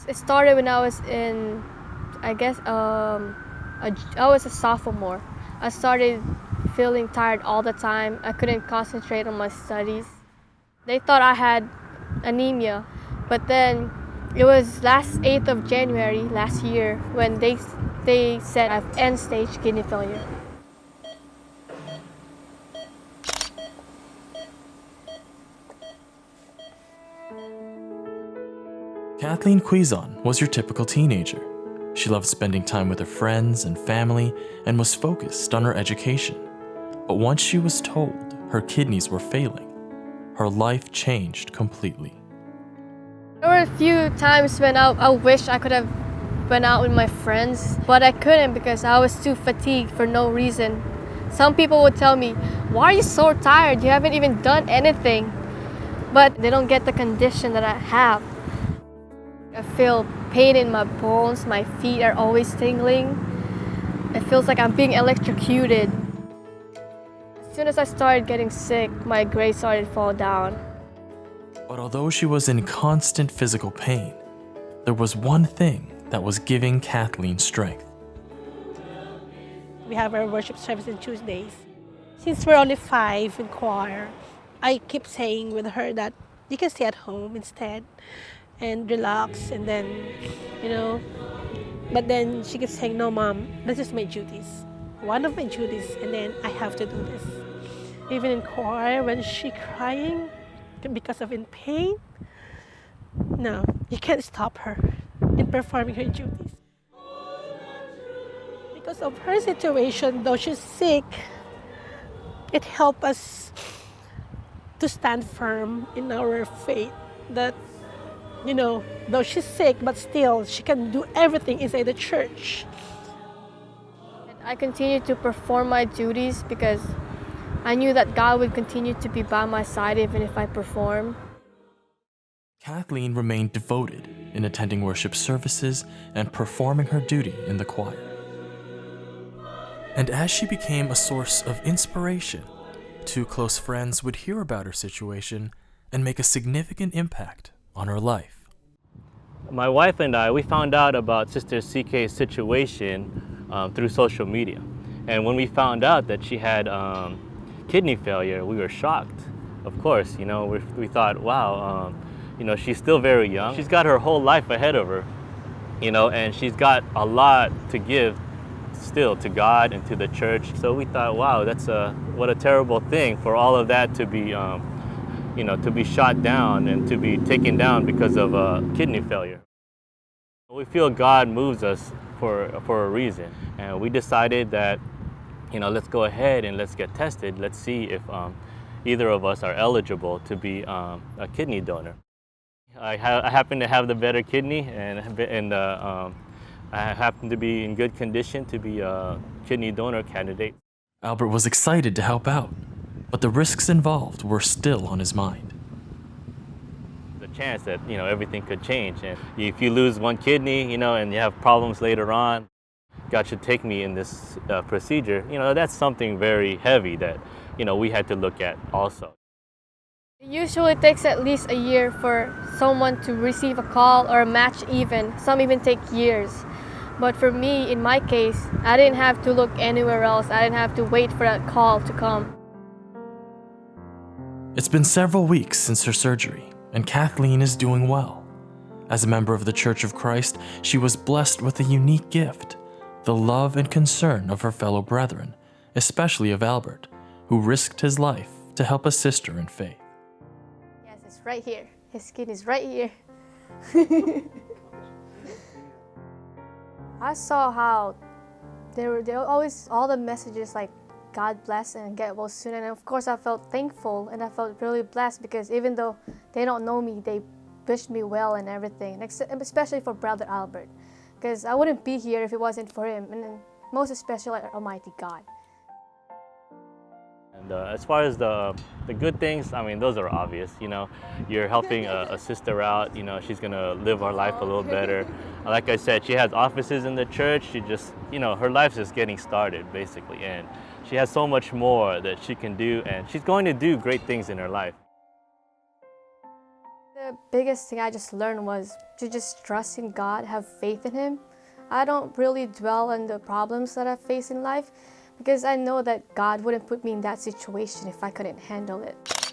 It started when I was in, I guess, I was a sophomore. I started feeling tired all the time. I couldn't concentrate on my studies. They thought I had anemia, but then it was last 8th of January last year when they said I have end-stage kidney failure. Kathleen Quizon was your typical teenager. She loved spending time with her friends and family and was focused on her education. But once she was told her kidneys were failing, her life changed completely. There were a few times when I wish I could have went out with my friends, but I couldn't because I was too fatigued for no reason. Some people would tell me, "Why are you so tired? You haven't even done anything." But they don't get the condition that I have. I feel pain in my bones, my feet are always tingling. It feels like I'm being electrocuted. As soon as I started getting sick, my grades started to fall down. But although she was in constant physical pain, there was one thing that was giving Kathleen strength. We have our worship service on Tuesdays. Since we're only 5 in choir, I keep saying with her that you can stay at home instead and relax, and then, but then she keeps saying, "No, Mom, this is my duties. One of my duties, and then I have to do this." Even in choir, when she crying because of in pain, no, you can't stop her in performing her duties. Because of her situation, though she's sick, it helped us to stand firm in our faith that, though she's sick, but still she can do everything inside the church. I continued to perform my duties because I knew that God would continue to be by my side even if I perform. Kathleen remained devoted in attending worship services and performing her duty in the choir. And as she became a source of inspiration, 2 close friends would hear about her situation and make a significant impact on her life. My wife and I, we found out about Sister CK's situation through social media. And when we found out that she had kidney failure, we were shocked. Of course, we thought, wow, she's still very young. She's got her whole life ahead of her, and she's got a lot to give still to God and to the church. So we thought, wow, what a terrible thing for all of that to be, to be shot down and to be taken down because of kidney failure. We feel God moves us for a reason, and we decided that, let's go ahead and let's get tested. Let's see if either of us are eligible to be a kidney donor. I happen to have the better kidney, and I happen to be in good condition to be a kidney donor candidate. Albert was excited to help out, but the risks involved were still on his mind. The chance that, everything could change. And if you lose one kidney, and you have problems later on, God should take me in this procedure, that's something very heavy that, we had to look at also. It usually takes at least a year for someone to receive a call or a match even. Some even take years. But for me, in my case, I didn't have to look anywhere else. I didn't have to wait for that call to come. It's been several weeks since her surgery, and Kathleen is doing well. As a member of the Church of Christ, she was blessed with a unique gift, the love and concern of her fellow brethren, especially of Albert, who risked his life to help a sister in faith. Yes, it's right here. His skin is right here. I saw how they were always, all the messages like, God bless and get well soon. And of course I felt thankful and I felt really blessed because even though they don't know me, they wished me well and everything, especially for Brother Albert. Because I wouldn't be here if it wasn't for him, and most especially Almighty God. And as far as the good things, those are obvious. You're helping a sister out. She's gonna live her life a little better. Like I said, she has offices in the church. She just, her life's just getting started, basically. And she has so much more that she can do, and she's going to do great things in her life. The biggest thing I just learned was to just trust in God, have faith in Him. I don't really dwell on the problems that I face in life because I know that God wouldn't put me in that situation if I couldn't handle it.